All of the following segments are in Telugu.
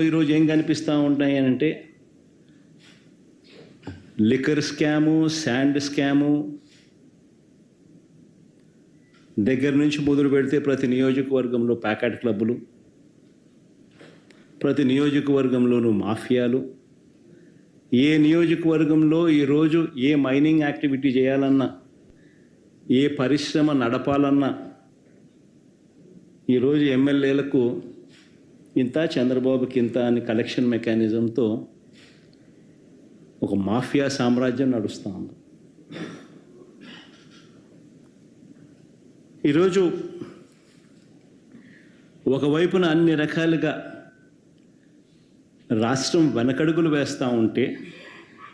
ఈరోజు ఏం కనిపిస్తూ ఉంటాయి అని అంటే లిక్కర్ స్కాము, శాండ్ స్కాము దగ్గర నుంచి మొదలు పెడితే ప్రతి నియోజకవర్గంలో ప్యాకెట్ క్లబ్బులు, ప్రతి నియోజకవర్గంలోనూ మాఫియాలు. ఏ నియోజకవర్గంలో ఈరోజు ఏ మైనింగ్ యాక్టివిటీ చేయాలన్నా, ఏ పరిశ్రమ నడపాలన్నా ఈరోజు ఎమ్మెల్యేలకు ఇంత, చంద్రబాబుకి ఇంత అని కలెక్షన్ మెకానిజంతో ఒక మాఫియా సామ్రాజ్యం నడుస్తూ ఉంది. ఈరోజు ఒకవైపున అన్ని రకాలుగా రాష్ట్రం వెనకడుగులు వేస్తూ ఉంటే,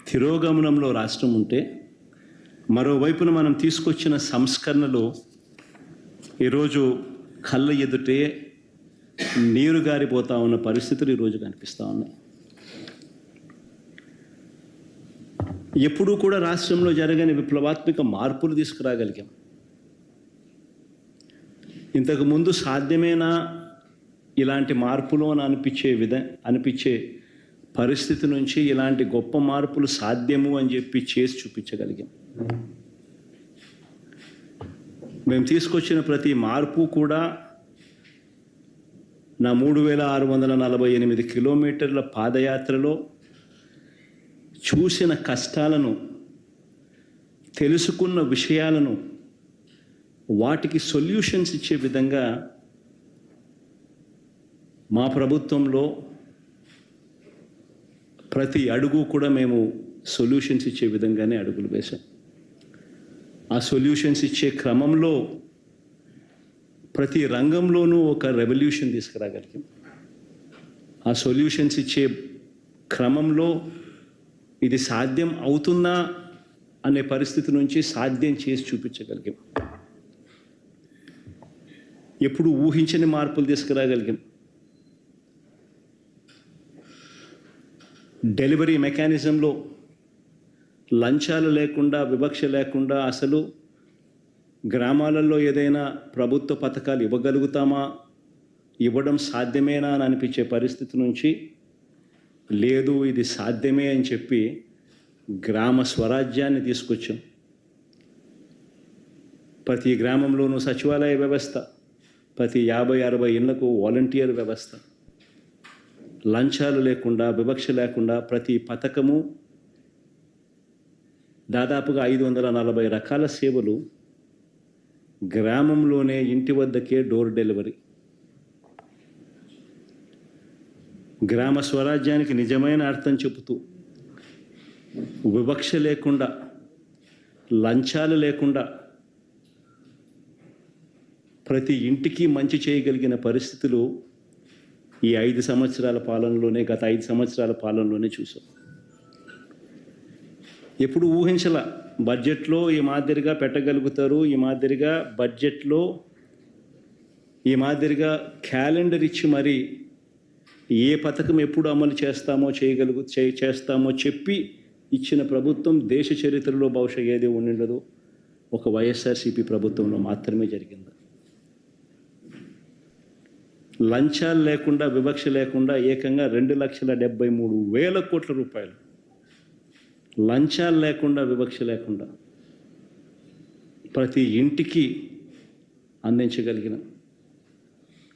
తిరోగమనంలో రాష్ట్రం ఉంటే, మరోవైపున మనం తీసుకొచ్చిన సంస్కరణలు ఈరోజు కళ్ళ ఎదుటే నీరు గారిపోతూ ఉన్న పరిస్థితులు ఈరోజు కనిపిస్తూ ఉన్నాయి. ఎప్పుడూ కూడా రాష్ట్రంలో జరగని విప్లవాత్మక మార్పులు తీసుకురాగలిగాం. ఇంతకుముందు సాధ్యమేనా ఇలాంటి మార్పులు అని అనిపించే పరిస్థితి నుంచి ఇలాంటి గొప్ప మార్పులు సాధ్యము అని చెప్పి చేసి చూపించగలిగాం. మేము తీసుకొచ్చిన ప్రతి మార్పు కూడా నా 3648 కిలోమీటర్ల పాదయాత్రలో చూసిన కష్టాలను, తెలుసుకున్న విషయాలను, వాటికి సొల్యూషన్స్ ఇచ్చే విధంగా మా ప్రభుత్వంలో ప్రతి అడుగు కూడా మేము సొల్యూషన్స్ ఇచ్చే విధంగానే అడుగులు వేశాం. ఆ సొల్యూషన్స్ ఇచ్చే క్రమంలో ప్రతి రంగంలోనూ ఒక రెవల్యూషన్ తీసుకురాగలిగాం. ఆ సొల్యూషన్స్ ఇచ్చే క్రమంలో ఇది సాధ్యం అవుతుందా అనే పరిస్థితి నుంచి సాధ్యం చేసి చూపించగలిగాం. ఎప్పుడు ఊహించని మార్పులు తీసుకురాగలిగాం. డెలివరీ మెకానిజంలో లంచాలు లేకుండా, వివక్ష లేకుండా అసలు గ్రామాలలో ఏదైనా ప్రభుత్వ పథకాలు ఇవ్వగలుగుతామా, ఇవ్వడం సాధ్యమేనా అని అనిపించే పరిస్థితి నుంచి లేదు, ఇది సాధ్యమే అని చెప్పి గ్రామ స్వరాజ్యాన్ని తీసుకొచ్చాం. ప్రతి గ్రామంలోనూ సచివాలయ వ్యవస్థ, ప్రతి 50-60 ఇళ్లకు వాలంటీర్ వ్యవస్థ, లంచాలు లేకుండా, వివక్ష లేకుండా ప్రతి పథకము, దాదాపుగా 540 రకాల సేవలు గ్రామంలోనే ఇంటి వద్దకే డోర్ డెలివరీ. గ్రామ స్వరాజ్యానికి నిజమైన అర్థం చెబుతూ, వివక్ష లేకుండా, లంచాలు లేకుండా ప్రతి ఇంటికి మంచి చేయగలిగిన పరిస్థితులు ఈ 5 సంవత్సరాల పాలనలోనే, గత 5 సంవత్సరాల పాలనలోనే చూసాం. ఎప్పుడు ఊహించల బడ్జెట్లో ఈ మాదిరిగా పెట్టగలుగుతారు, ఈ మాదిరిగా బడ్జెట్లో ఈ మాదిరిగా క్యాలెండర్ ఇచ్చి మరి ఏ పథకం ఎప్పుడు అమలు చేస్తామో చెప్పి ఇచ్చిన ప్రభుత్వం దేశ చరిత్రలో బహుశా ఏది ఉండిండదు, ఒక వైఎస్ఆర్సీపీ ప్రభుత్వంలో మాత్రమే జరిగింది. లంచాలు లేకుండా, వివక్ష లేకుండా ఏకంగా 2,73,000 కోట్ల రూపాయలు లంచాలు లేకుండా, వివక్ష లేకుండా ప్రతి ఇంటికి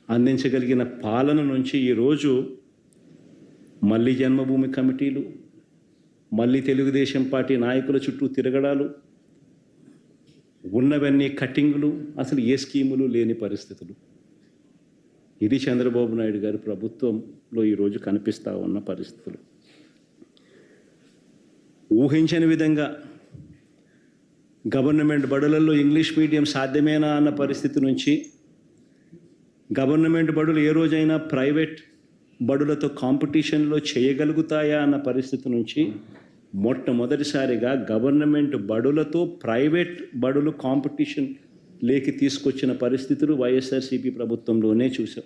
అందించగలిగిన పాలన నుంచి ఈరోజు మళ్ళీ జన్మభూమి కమిటీలు, మళ్ళీ తెలుగుదేశం పార్టీ నాయకుల చుట్టూ తిరగడాలు, ఉన్నవన్నీ కట్టింగులు, అసలు ఏ స్కీములు లేని పరిస్థితులు. ఇది చంద్రబాబు నాయుడు గారి ప్రభుత్వంలో ఈరోజు కనిపిస్తూ ఉన్న పరిస్థితులు. ఊహించని విధంగా గవర్నమెంట్ బడులలో ఇంగ్లీష్ మీడియం సాధ్యమేనా అన్న పరిస్థితి నుంచి, గవర్నమెంట్ బడులు ఏ రోజైనా ప్రైవేట్ బడులతో కాంపిటీషన్లో చేయగలుగుతాయా అన్న పరిస్థితి నుంచి మొట్టమొదటిసారిగా గవర్నమెంట్ బడులతో ప్రైవేట్ బడులు కాంపిటీషన్ లేకి తీసుకొచ్చిన పరిస్థితులు వైఎస్ఆర్సీపీ ప్రభుత్వంలోనే చూసాం.